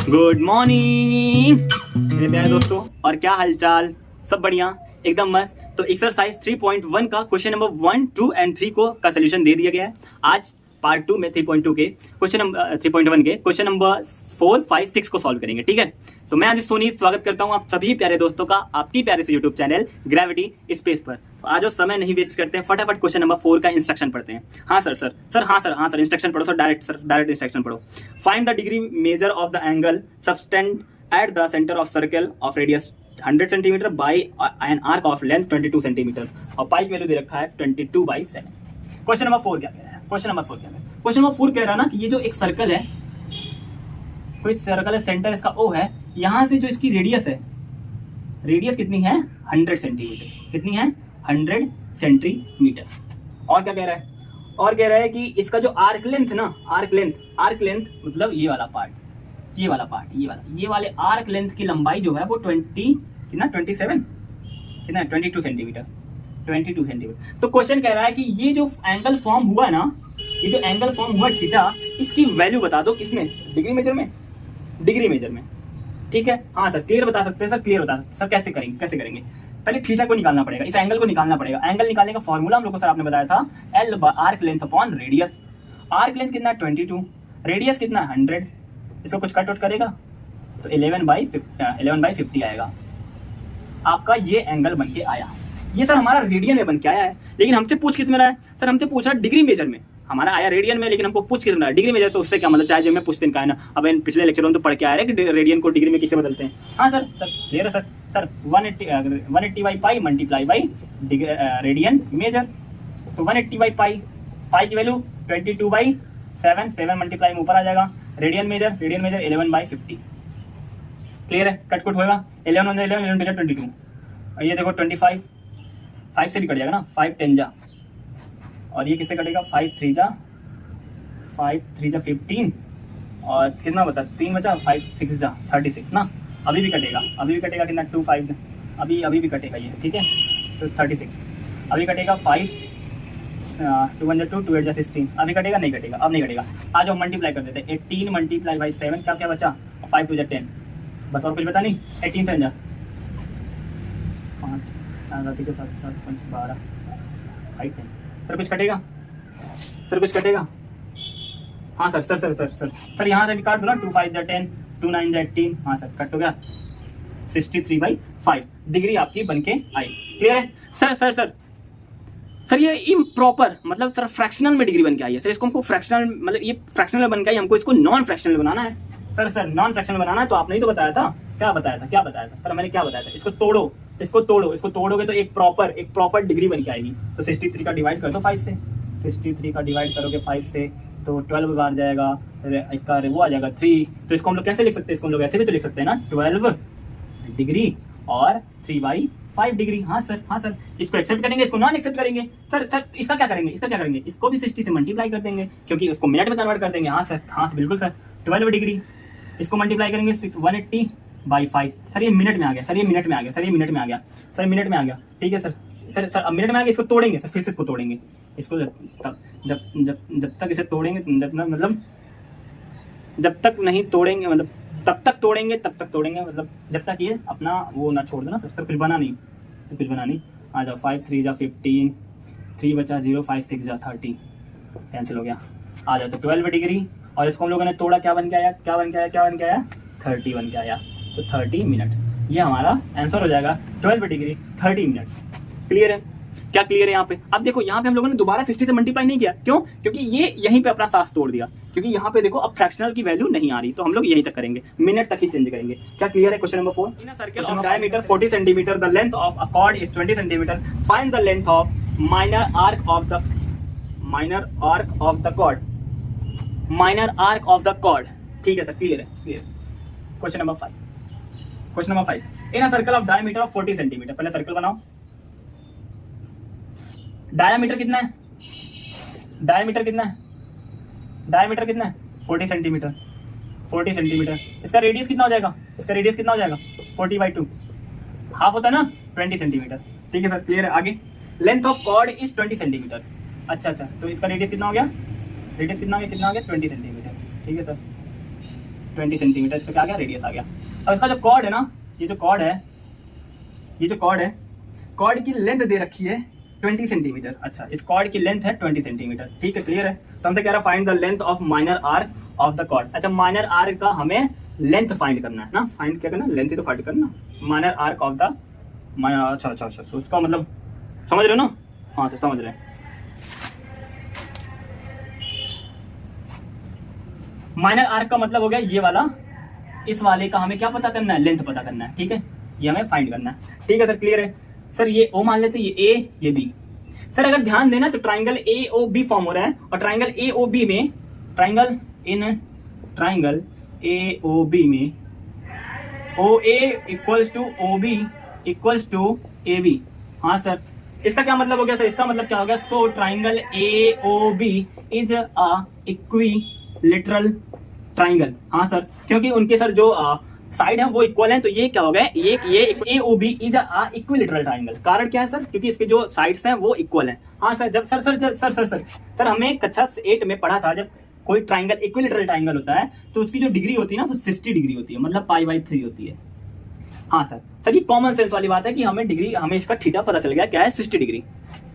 Good morning मेरे प्यारे दोस्तों, और क्या हालचाल? सब बढ़िया, एकदम मस्त। तो एक्सरसाइज 3.1 का क्वेश्चन नंबर 1, 2 एंड 3 का सोल्यूशन दे दिया गया है। आज पार्ट 2 में 3.2 के क्वेश्चन नंबर 3.1 के क्वेश्चन नंबर 4, 5, 6 को सॉल्व करेंगे। ठीक है, तो मैं आदित्य सोनी स्वागत करता हूं आप सभी प्यारे दोस्तों का आपकी प्यारे से यूट्यूब चैनल ग्रेविटी स्पेस पर। आज जो समय नहीं वेस्ट करते हैं, फटाफट क्वेश्चन नंबर 4 का इंस्ट्रक्शन पढ़ते हैं। हाँ सर इंस्ट्रक्शन पढ़ो सर, डायरेक्ट इंस्ट्रक्शन पढ़ो। Find the degree measure of the angle subtend eight the centre of circle of radius 100 centimetre by an arc of length 22 centimetre, और पाई की वैल्यू दे रखा है 22/7। क्वेश्चन नंबर 4 क्या कह रहा है? क्वेश्चन नंबर 4 कह रहा है ना कि ये जो एक सर्कल है, कोई सर्कल है, सेंटर इसका O है, यहां से जो इसकी रेडियस है, रेडियस कितनी है? 100 सेंटीमीटर। कितनी है? 100 सेंटीमीटर। और क्या कह रहा है? और कह रहा है कि इसका जो आर्क लेंथ ना, आर्क लेंथ मतलब ये वाला पार्ट, ये वाले आर्क लेंथ की लंबाई जो है वो 22 सेंटीमीटर। तो क्वेश्चन कह रहा है कि ये जो एंगल फॉर्म हुआ है ना, ये जो एंगल फॉर्म हुआ थीटा, इसकी वैल्यू बता दो। किसमें? डिग्री मेजर में। ठीक है, हाँ सर क्लियर बता सकते हैं सर, कैसे करेंगे? पहले थीटा को निकालना पड़ेगा, इस एंगल को निकालना पड़ेगा। एंगल निकालने का फॉर्मूला हम लोग को सर आपने बताया था, L arc length upon radius. Arc length कितना? 22, रेडियस कितना? 100। इसको कुछ कट आउट करेगा तो 11/50 आएगा। आपका ये एंगल बन के आया। ये सर हमारा रेडियन में बन के आया है, लेकिन हमसे पूछ किस में रहा है? सर हमसे पूछ रहा है डिग्री मेजर में। हमारा आया रेडियन में, लेकिन हमको पूछ किस में रहा है? Degree major. तो उससे क्या मतलब, चाहे जब मैं पूछते हैं ना, अब पिछले लेक्चर में तो पढ़ के आया है कि रेडियन को डिग्री में किसे बदलते हैं। हाँ सर क्लियर है सर 180/पाई मल्टीप्लाई बाई रेडियन मेजर। तो 180/पाई, पाई की वैल्यू 22/7, 7 मल्टीप्लाई में ऊपर आ जाएगा। Radian major 11/50। क्लियर है? कट होगा 11 22, और ये देखो 25, 5 से भी कट जाएगा ना, 5 10 जा, और ये किससे कटेगा? 5 3 जा 15, और कितना बता? 3 बचा, 5 6 जा 36 ना। अभी भी कटेगा कितना? 2 5, अभी भी कटेगा ये। ठीक है, तो 36 अभी कटेगा। 5 2 1 2 2 8 जा 16, अभी कटेगा? नहीं कटेगा, अब नहीं कटेगा। आज हम मल्टीप्लाई कर देते हैं। 18 मल्टीप्लाई बाई 7, क्या बचा? 5 2 जा 10, बस और कुछ बता नहीं। 18 7 जा 5 7 7 5 12 5 10। सर कुछ कटेगा? हाँ सर यहाँ से भी काट दो ना। 2 5 जा 10, 2 9 जा 18। हाँ सर कट हो गया। 63/5 डिग्री आपकी बनके आई। क्लियर है? सर ये इम्प्रॉपर मतलब सर फ्रैक्शनल में डिग्री बन के आई है। सर इसको हमको फ्रैक्शनल मतलब ये फ्रैक्शनल में बन के आई, हमको इसको नॉन फ्रैक्शनल बनाना है। सर नॉन फ्रैक्शनल बनाना है, तो आपने ही तो बताया था। क्या बताया था सर? मैंने क्या बताया था? इसको तोड़ोगे तो एक प्रॉपर डिग्री बन के आएगी। तो 63 का डिवाइड कर दो 5 से, 63 का डिवाइड करोगे 5 से तो 12 बार जाएगा, इसका वो आ जाएगा 3। तो इसको हम लोग कैसे लिख सकते हैं? इसको हम लोग ऐसे भी तो लिख सकते हैं ना, 12 डिग्री और 3/5 डिग्री। हाँ सर इसको एक्सेप्ट करेंगे, इसको नॉन एक्सेप्ट करेंगे। सर इसका क्या करेंगे? इसको भी 60 से मल्टीप्लाई कर देंगे, क्योंकि उसको मिनट में कन्वर्ट कर देंगे। हाँ सर बिल्कुल सर। 12 डिग्री इसको मल्टीप्लाई करेंगे 180/5। सर ये मिनट में आ गया। ठीक है सर अब मिनट में आ गया। इसको तोड़ेंगे सर, फिर से इसको तोड़ेंगे। इसको जब तक इसे तोड़ेंगे, जब तक नहीं तोड़ेंगे मतलब तब तक तोड़ेंगे मतलब जब तक ये अपना वो ना छोड़ दो ना सर। कुछ बना नहीं। आ जाओ 5 3 जा 15, 3 बचा 0, 5 6 जा 30, कैंसिल हो गया। आ जाओ तो 12 डिग्री, और इसको हम लोगों ने तोड़ा, क्या बन के आया? 30 बन के आया। तो 30 मिनट ये हमारा आंसर हो जाएगा। 12 डिग्री 30 मिनट। क्लियर है? क्या क्लियर है यहाँ पे? अब देखो यहाँ पे हम लोगों ने दोबारा 60 से मल्टीप्लाई नहीं किया। क्यों? क्योंकि ये यहीं पे अपना सांस तोड़ दिया, क्योंकि यहाँ पे देखो अब फ्रैक्शनल की वैल्यू नहीं आ रही, तो हम लोग यहीं तक करेंगे, मिनट तक ही चेंज करेंगे। क्या क्लियर है? Question number 4। In a circle of diameter 40 centimetre, the length of a chord is 20 centimetre, find the length of minor arc of the chord. ठीक है सर, क्लियर है। Question number 5। In a circle of diameter of 40 centimetre, पहले circle बनाओ। Diameter कितना है? 40 centimetre. इसका radius कितना हो जाएगा? 40/2, हाफ होता है ना, 20 सेंटीमीटर। ठीक है सर, क्लियर है। आगे length of chord is 20 centimetre. अच्छा, तो इसका रेडियस कितना हो गया? रेडियस कितना हो गया 20 सेंटीमीटर। ठीक है सर, 20 सेंटीमीटर इसका क्या आ गया? रेडियस आ गया। अब इसका जो कॉर्ड है ना, ये जो कॉर्ड है, कॉर्ड की लेंथ दे रखी है 20 सेंटीमीटर। अच्छा, इस कॉर्ड की लेंथ है 20 सेंटीमीटर। ठीक है, क्लियर है। तो हमसे कह रहा है find the length of minor arc of the chord. अच्छा, माइनर आर्क का हमें लेंथ फाइंड करना है ना, फाइंड क्या करना, लेंथ ही तो फाइंड करना। माइनर आर्क ऑफ द अच्छा, उसका मतलब समझ रहे हो ना? हाँ, तो समझ रहे हैं। माइनर आर्क का मतलब हो गया ये वाला, इस वाले का हमें क्या पता करना है? लेंथ पता करना है। ठीक है, ये हमें फाइंड करना है। ठीक है सर, क्लियर है। सर ये ओ मान लेते, ये ए, ये बी। सर अगर ध्यान देना तो triangle A O B form हो रहा है, और ट्राइंगल ए ओ बी में, ट्राइंगल ए ओ बी में O A equals to O B equals to A B. हाँ सर, इसका क्या मतलब हो गया सर? इसका मतलब क्या हो गया? So triangle A O B is a equilateral triangle. हाँ सर, क्योंकि उनके सर जो साइड है वो इक्वल है, तो ये क्या हो गया? ये A O B is a equilateral triangle. कारण क्या है सर? क्योंकि इसके जो साइड्स हैं वो इक्वल हैं। हाँ सर, जब सर हमें कक्षा 8 में पढ़ा था, जब कोई ट्राइंगल इक्विलेटरल ट्राइंगल होता है तो उसकी जो डिग्री होती है ना वो 60 डिग्री होती है, मतलब π/3 होती है। हाँ सर, ये कॉमन सेंस वाली बात है कि हमें डिग्री, हमें इसका थीटा पता चल गया क्या है? 60 डिग्री।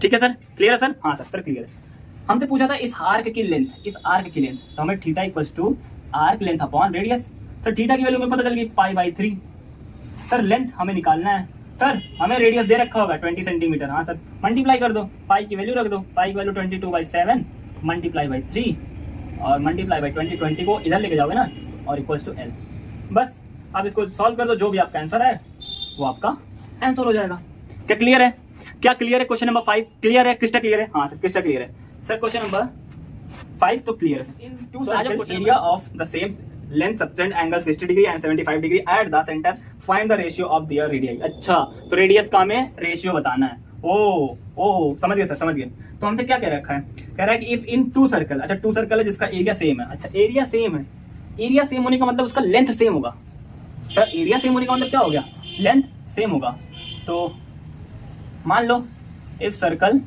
ठीक है सर, क्लियर है सर? हाँ सर क्लियर है। हमसे पूछा था इस आर्क की लेंथ, तो हमें theta equals to arc length upon radius. Sir theta की वैल्यू में पता चल गई π/3। सर लेंथ हमें निकालना है। सर हमें रेडियस दे रखा होगा 20 सेंटीमीटर। हाँ सर, मल्टीप्लाई कर दो, पाई की वैल्यू रख दो, पाई की वैल्यू 22/7 मल्टीप्लाई बाई 3 और मल्टीप्लाई बाई 20 को इधर लेके जाओगे ना, और इक्वल्स टू एल। बस अब इसको सॉल्व कर दो, जो भी आपका आंसर है वो आपका आंसर हो जाएगा। क्या क्लियर है? क्वेश्चन नंबर 5 क्लियर है? क्रिस्टल क्लियर है? हाँ सर क्रिस्टल क्लियर है। सर क्वेश्चन नंबर 5 तो क्लियर है। In two circles area of the same length subtend angle 60 degree and 75 degree at the centre, find the ratio of their radius. अच्छा, तो radius का हमें ratio बताना है। ओ समझ गए सर, समझ गए। तो हमसे क्या कह रखा है? कह रहा है कि इफ इन टू सर्कल, अच्छा टू सर्कल है जिसका एरिया सेम है। अच्छा, एरिया सेम है, एरिया सेम होने का मतलब उसका लेंथ सेम होगा। सर एरिया सेम होने का मतलब क्या हो गया? लेंथ सेम होगा। तो मान लो इफ सर्कल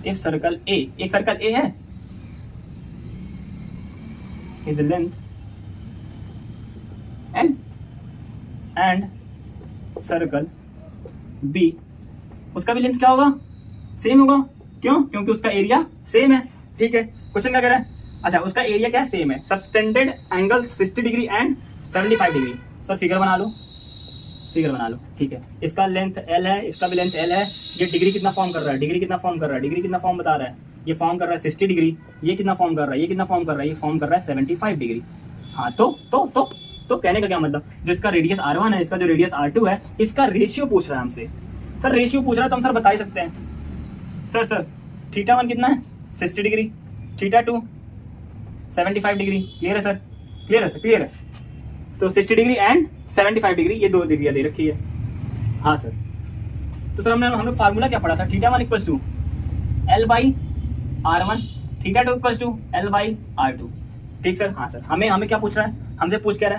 ए, एक सर्कल ए है, his length L and circle B, उसका भी लेंथ क्या होगा? सेम होगा। क्यों? क्योंकि उसका एरिया सेम है। ठीक है, क्वेश्चन क्या कह रहा है? अच्छा, उसका एरिया क्या है? सेम है। Subtended angle 60 degree and 75 degree. Sir figure बना लो। ठीक है, इसका लेंथ L है, इसका भी लेंथ L है। ये डिग्री कितना फॉर्म कर रहा है? डिग्री कितना फॉर्म बता रहा है? ये फॉर्म कर रहा है 60 डिग्री। ये कितना फॉर्म कर रहा है? ये फॉर्म कर रहा है 75 डिग्री। हाँ, तो कहने का क्या मतलब, जो इसका रेडियस R1 है, इसका जो रेडियस R2 है, इसका रेशियो पूछ रहा है हमसे। सर रेशियो पूछ रहा है तो हम सर बता ही सकते हैं। सर θ1 कितना है? 60 डिग्री, θ2 75 डिग्री। क्लियर है सर? क्लियर है। तो 60 डिग्री एंड 75 डिग्री, ये दो डिग्रियां दे रखी है। हाँ सर, तो सर हम लोग फार्मूला क्या पढ़ा था? θ1 equals to L/R1, θ2 equals to L/R2। ठीक सर? हाँ सर, हमें क्या पूछ रहा है? हमसे पूछ कह रहा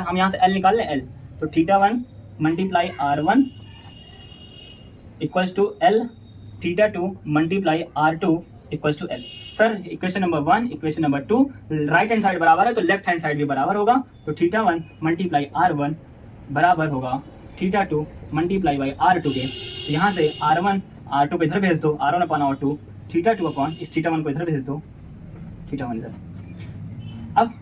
है हम यहाँ से L निकाल लें। L तो θ1 multiply R1 equals to L, θ2 multiply R2 equals to L। Sir equation number 1, equation number 2 right hand side बराबर है तो लेफ्ट हैंड साइड भी बराबर होगा। तो θ1 मल्टीप्लाई R1 बराबर होगा θ2 मल्टीप्लाई बाई R2 के। तो यहाँ से R1 R2 को इधर भेज दो, R1 अपॉन R2, θ2 अपॉन इस θ1 को इधर भेज दो, θ1 इधर। अब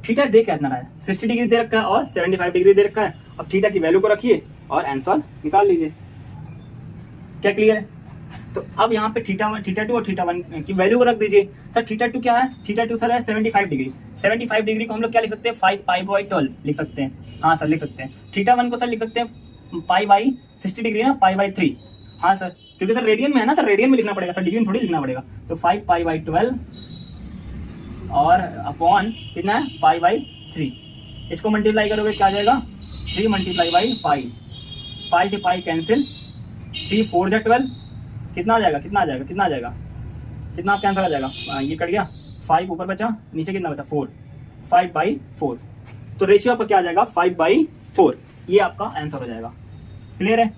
थीटा दे कितना रहा है? 60 डिग्री दे रखा है और 75 डिग्री दे रखा है। अब थीटा की वैल्यू को रखिए और आंसर निकाल लीजिए। क्या क्लियर है? तो अब यहाँ पे θ2 और θ1 की वैल्यू को रख दीजिए। सर θ2 क्या है? θ2 सर है 75 डिग्री। 75 डिग्री को हम लोग क्या लिख सकते हैं? 5π/12 लिख सकते हैं। हाँ सर लिख सकते हैं। θ1 को सर लिख सकते हैं π/60 डिग्री ना, π/3। हाँ सर, क्योंकि सर रेडियन में है ना, सर रेडियन में लिखना पड़ेगा, सर डिग्री में थोड़ी लिखना पड़ेगा। तो 5π/12 और अपॉन कितना है? π/3। इसको मल्टीप्लाई करोगे क्या आ जाएगा? 3 मल्टीप्लाई बाई पाई, पाई से पाई कैंसिल, 3 4 जा 12, कितना आ जाएगा? कितना आपका आंसर आ जाएगा? ये कट गया, 5 ऊपर बचा, नीचे कितना बचा? 4, 5/4। तो रेशियो आपका क्या आ जाएगा? 5/4। ये आपका आंसर हो जाएगा। क्लियर है?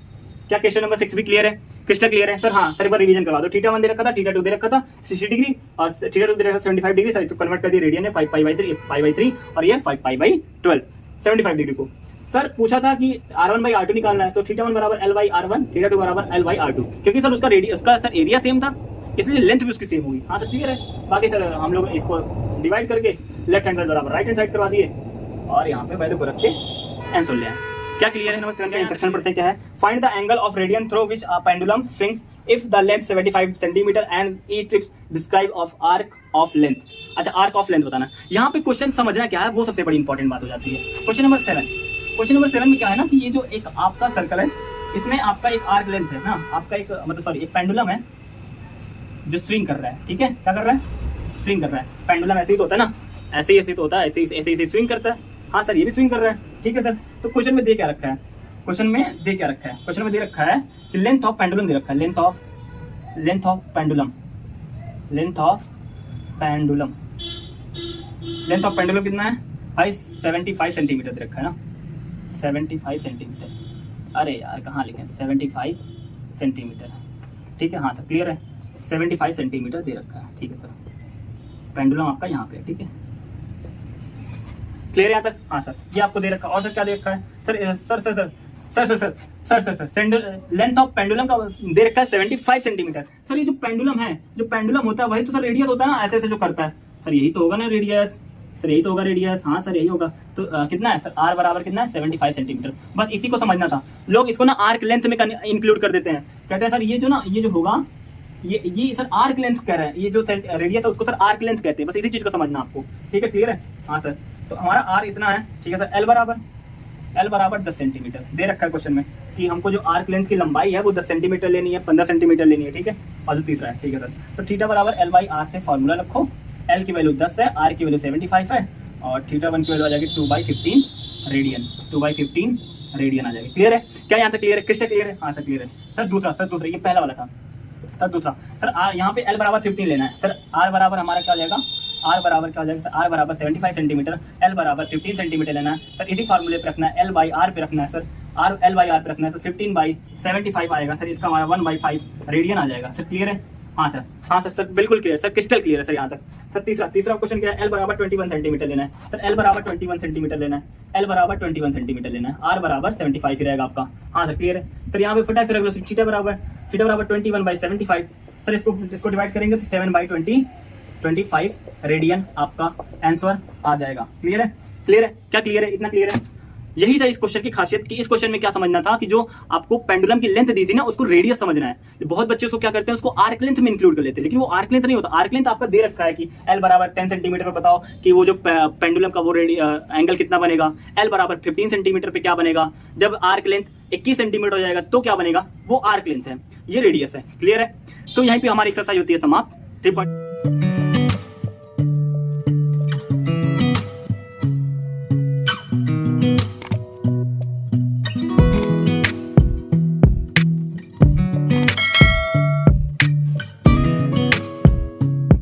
क्या क्वेश्चन नंबर 6 भी क्लियर है? क्रिस्टल क्लियर है सर? हाँ सर, एक बार रिवीजन करवा दो। थीटा 1 दे रखा था, थीटा 2 दे रखा था 60 डिग्री, और थीटा 2 दे रखा था 75 डिग्री। सर इसको कन्वर्ट कर दिया रेडियन है 5 पाई बाई 3 और ये 5 पाई बाई 12 75 डिग्री को। सर पूछा था कि R1 बाई R2 निकालना है, तो थीटा 1 बराबर L बाई R1, थीटा 2 बराबर L बाई R2, क्योंकि सर उसका रेडियस, उसका सर एरिया सेम था, इसलिए लेंथ भी उसकी सेम होगी। हाँ सर क्लियर है। बाकी सर हम लोग इसको डिवाइड करके लेफ्ट हैंड साइड बराबर राइट हैंड साइड करवा दिए और यहाँ पे वैल्यू को रख के आंसर ले आए। क्या क्लियर है? नंबर 7 का इंस्ट्रक्शन पढ़ते हैं क्या है? Find the angle of radian through which a pendulum swings if the length 75 centimetre and E trips describe of arc of length. अच्छा, आर्क ऑफ लेंथ बताना। यहाँ पे क्वेश्चन समझना क्या है वो सबसे बड़ी इंपॉर्टेंट बात हो जाती है। क्वेश्चन नंबर 7, क्वेश्चन नंबर 7 में क्या है ना कि ये जो एक आपका सर्कल है, इसमें आपका एक आर्क लेंथ है ना, आपका एक मतलब सॉरी एक पेंडुलम है जो स्विंग कर रहा है। ठीक है, क्या कर रहा है? स्विंग कर रहा है। पेंडुलम ऐसे ही तो होता है ना, ऐसे ही तो होता है, ऐसे स्विंग करता है। हाँ सर, ये भी स्विंग कर रहा है। ठीक है सर, तो क्वेश्चन में दे क्या रखा है? क्वेश्चन में दे रखा है कि लेंथ ऑफ पेंडुलम दे रखा है, लेंथ ऑफ पेंडुलम कितना है भाई? 75 सेंटीमीटर दे रखा है ना, 75 सेंटीमीटर। अरे यार कहाँ लिखे? 75 सेंटीमीटर। ठीक है, हाँ सर क्लियर है, 75 सेंटीमीटर दे रखा है। ठीक है सर, पेंडुलम आपका यहाँ पे है। ठीक है, क्लियर है यहाँ तक? हाँ सर, ये आपको दे रखा है। और सर क्या दे रखा है? सर लेंथ ऑफ पेंडुलम का दे रखा है 75 सेंटीमीटर। सर ये जो पेंडुलम है, जो पेंडुलम होता है वही तो सर रेडियस होता है ना, ऐसे जो करता है। सर यही तो होगा ना रेडियस? सर यही तो होगा रेडियस। हाँ सर यही होगा। तो कितना है सर? आर बराबर कितना है? 75 सेंटीमीटर। बस इसी को समझना था। लोग इसको ना आर्क लेंथ में इंक्लूड कर देते हैं, कहते हैं सर ये जो होगा ये सर आर्क लेंथ कह रहे हैं, ये जो रेडियस है उसको सर आर्क लेंथ कहते हैं। बस इसी चीज को समझना आपको। ठीक है, क्लियर है? हाँ सर, तो हमारा आर इतना है। ठीक है सर, एल बराबर 10 सेंटीमीटर दे रखा है क्वेश्चन में कि हमको जो आर्क लेंथ की लंबाई है वो 10 सेंटीमीटर लेनी है, 15 सेंटीमीटर लेनी है। ठीक है, और जो तीसरा है। ठीक है सर, तो थीटा बराबर एल बाई आर से फॉर्मूला रखो। एल की वैल्यू 10 है, आर की वैल्यू 75 है, और थीटा 1 की वैल्यू आ जाएगी 2/15 रेडियन, 2/15 रेडियन आ जाएगी। क्लियर है? क्या यहाँ तक क्लियर है? क्रिस्टल क्लियर है? हाँ सर क्लियर है। सर दूसरा ये पहला वाला था। सर दूसरा, सर यहाँ पे एल बराबर 15 लेना है। सर आर बराबर हमारा क्या हो जाएगा? आर बराबर क्या हो जाएगा? आर बराबर 75 सेंटीमीटर, एल बराबर 15 सेंटीमीटर लेना है। सर इसी फार्मूले पे रखना है, एल बाई आर पे रखना है सर, एल बाई आर पे रखना है। तो 15/75 आएगा सर, इसका हमारा 1/5 रेडियन आ जाएगा। सर क्लियर है? हाँ सर बिल्कुल क्लियर सर, क्रिस्टल क्लियर है सर यहाँ तक। सर तीसरा क्वेश्चन क्या है? एल बराबर 21 सेंटीमीटर लेना है। सर एल बराबर 21 सेंटीमीटर लेना है, एल बराबर 21 सेंटीमीटर लेना है, आर बराबर 75 ही रहेगा आपका। हाँ सर क्लियर है। सर यहाँ पे फटाक से रख लो, थीटा बराबर 21/75। सर इसको डिवाइड करेंगे तो 7/25 रेडियन आपका आंसर आ जाएगा। क्लियर है? क्या क्लियर है? इतना क्लियर है? यही था इस क्वेश्चन की खासियत कि इस क्वेश्चन में क्या समझना था कि जो आपको पेंडुलम की लेंथ दी थी ना उसको रेडियस समझना है। बहुत बच्चे उसको क्या करते हैं, उसको आर्क लेंथ में इंक्लूड कर लेते हैं, लेकिन वो आर्क लेंथ नहीं होता। आर्क लेंथ आपका दे रखा है कि एल बराबर 10 सेंटीमीटर पे बताओ कि वो जो पेंडुलम का वो एंगल कितना बनेगा। एल बराबर 15 सेंटीमीटर पे क्या बनेगा? जब आर्क लेंथ 21 सेंटीमीटर हो जाएगा तो क्या बनेगा? वो आर्क लेंथ है, ये रेडियस है। क्लियर है? तो यहीं पे हमारी एक्सरसाइज होती है समाप्त। 3